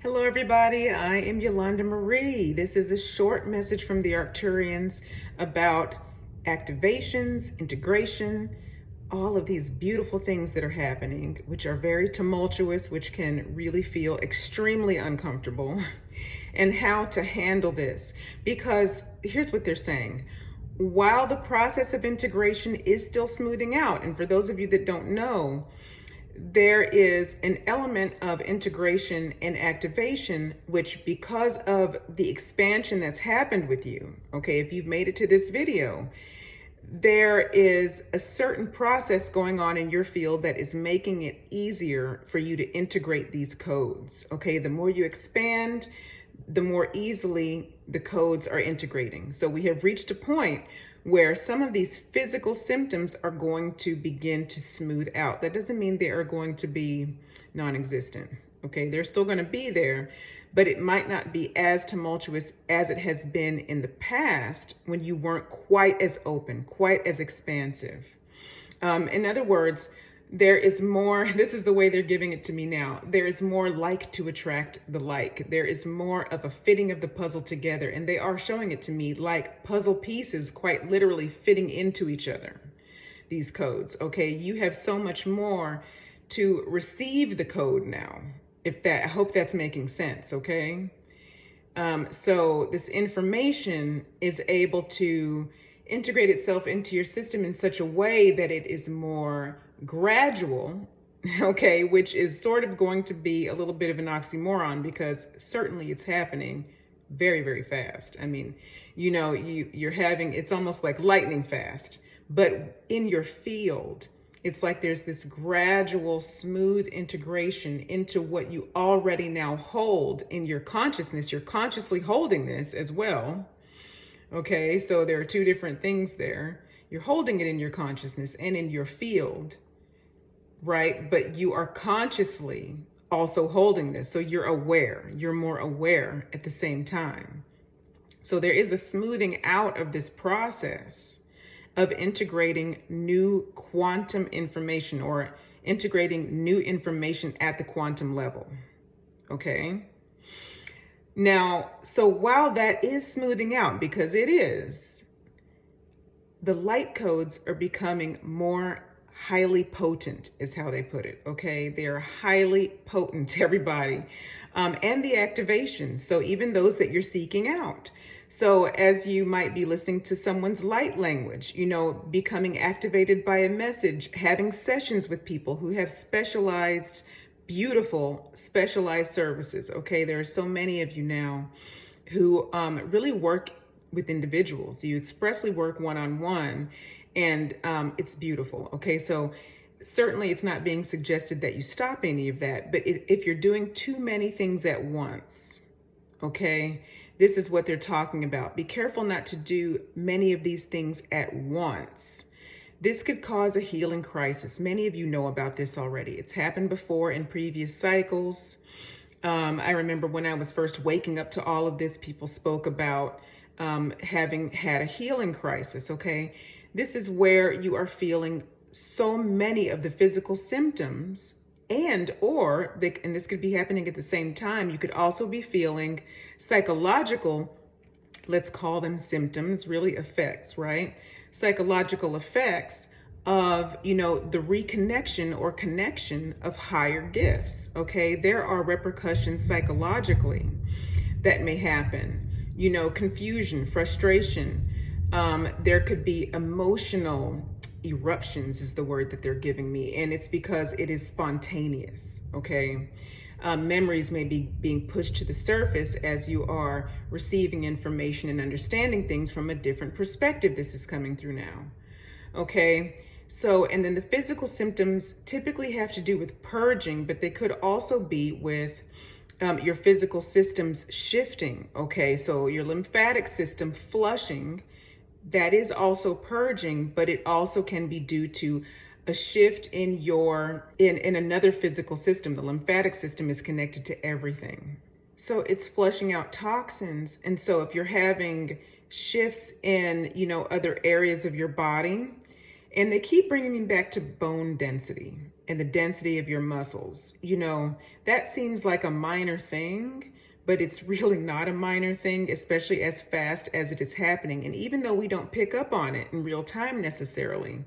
Hello, everybody. I am Yolanda Marie. This is a short message from the Arcturians about activations, integration, all of these beautiful things that are happening, which are very tumultuous, which can really feel extremely uncomfortable, and how to handle this. Because here's what they're saying. While the process of integration is still smoothing out, and for those of you that don't know, there is an element of integration and activation, which because of the expansion that's happened with you, okay, if you've made it to this video, there is a certain process going on in your field that is making it easier for you to integrate these codes, okay? The more you expand, the more easily the codes are integrating. So we have reached a point where some of these physical symptoms are going to begin to smooth out. That doesn't mean they are going to be non-existent, okay? They're still going to be there, but it might not be as tumultuous as it has been in the past when you weren't quite as open, quite as expansive. In other words, there is more, this is the way they're giving it to me now. There is more like to attract the like. There is more of a fitting of the puzzle together. And they are showing it to me like puzzle pieces quite literally fitting into each other, these codes, okay? You have so much more to receive the code now. I hope that's making sense, okay? So this information is able to integrate itself into your system in such a way that it is more gradual, okay, which is sort of going to be a little bit of an oxymoron because certainly it's happening very, very fast. I mean, you know, you're having, it's almost like lightning fast, but in your field, it's like there's this gradual, smooth integration into what you already now hold in your consciousness. You're consciously holding this as well. Okay, so there are two different things there. You're holding it in your consciousness and in your field, right? But you are consciously also holding this. So you're aware, you're more aware at the same time. So there is a smoothing out of this process of integrating new quantum information or integrating new information at the quantum level, okay? Now, so while that is smoothing out, because it is, the light codes are becoming more highly potent, is how they put it, okay? They are highly potent, everybody. And the activations, so even those that you're seeking out. So as you might be listening to someone's light language, you know, becoming activated by a message, having sessions with people who have specialized, beautiful, specialized services, okay? There are so many of you now who really work with individuals. You expressly work one-on-one, and it's beautiful, okay? So certainly it's not being suggested that you stop any of that, but if you're doing too many things at once, okay, this is what they're talking about. Be careful not to do many of these things at once. This could cause a healing crisis. Many of you know about this already. It's happened before in previous cycles. I remember when I was first waking up to all of this, people spoke about having had a healing crisis, okay? This is where you are feeling so many of the physical symptoms and this could be happening at the same time. You could also be feeling psychological, let's call them symptoms, really effects, right? Psychological effects of, you know, the reconnection or connection of higher gifts, okay? There are repercussions psychologically that may happen, you know, confusion, frustration. There could be emotional eruptions is the word that they're giving me, and it's because it is spontaneous, okay? Memories may be being pushed to the surface as you are receiving information and understanding things from a different perspective. This is coming through now, okay? So, and then the physical symptoms typically have to do with purging, but they could also be with your physical systems shifting, okay? So your lymphatic system flushing, that is also purging, but it also can be due to a shift in another physical system. The lymphatic system is connected to everything. So it's flushing out toxins. And so if you're having shifts in, you know, other areas of your body, and they keep bringing me back to bone density. and the density of your muscles. You know, that seems like a minor thing, but it's really not a minor thing, especially as fast as it is happening. And even though we don't pick up on it in real time necessarily,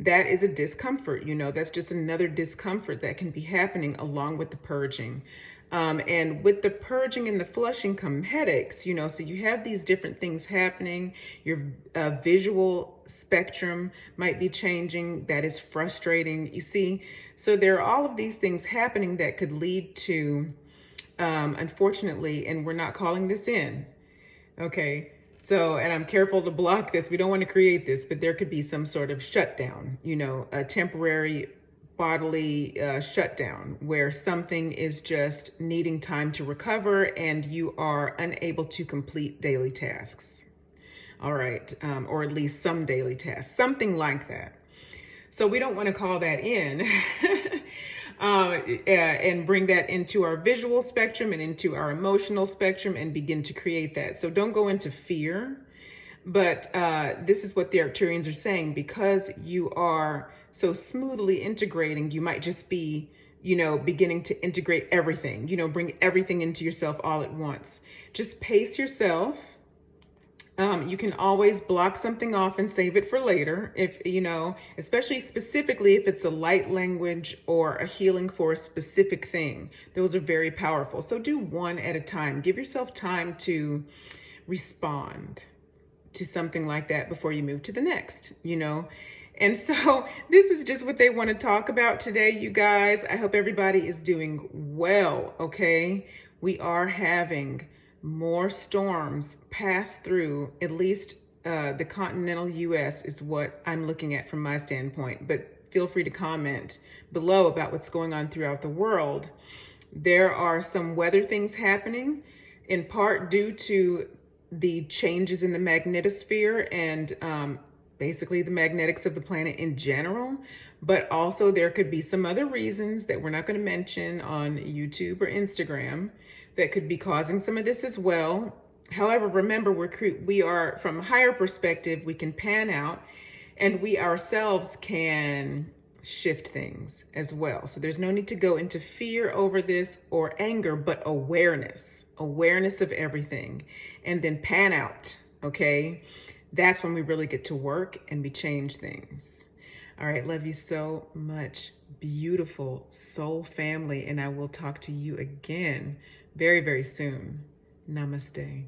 that is a discomfort. You know, that's just another discomfort that can be happening along with the purging. And with the purging and the flushing come headaches, you know, so you have these different things happening. Your visual spectrum might be changing. That is frustrating, you see. So there are all of these things happening that could lead to, unfortunately, and we're not calling this in, okay? So, and I'm careful to block this. We don't want to create this, but there could be some sort of shutdown, you know, a temporary bodily shutdown where something is just needing time to recover and you are unable to complete daily tasks. All right, or at least some daily tasks, something like that. So we don't want to call that in and bring that into our visual spectrum and into our emotional spectrum and begin to create that. So don't go into fear. But this is what the Arcturians are saying. Because you are so smoothly integrating, you might just be, you know, beginning to integrate everything, you know, bring everything into yourself all at once. Just pace yourself. You can always block something off and save it for later, if, you know, especially specifically if it's a light language or a healing for a specific thing. Those are very powerful. So do one at a time. Give yourself time to respond to something like that before you move to the next, you know. And so this is just what they want to talk about today, you guys. I hope everybody is doing well, okay? We are having more storms pass through, at least the continental US is what I'm looking at from my standpoint. But feel free to comment below about what's going on throughout the world. There are some weather things happening, in part due to the changes in the magnetosphere and basically the magnetics of the planet in general, but also there could be some other reasons that we're not going to mention on YouTube or Instagram that could be causing some of this as well. However, remember, we are from a higher perspective, we can pan out and we ourselves can shift things as well. So there's no need to go into fear over this or anger, but awareness of everything, and then pan out, okay? That's when we really get to work and we change things. All right, love you so much, beautiful soul family, and I will talk to you again very, very soon. Namaste.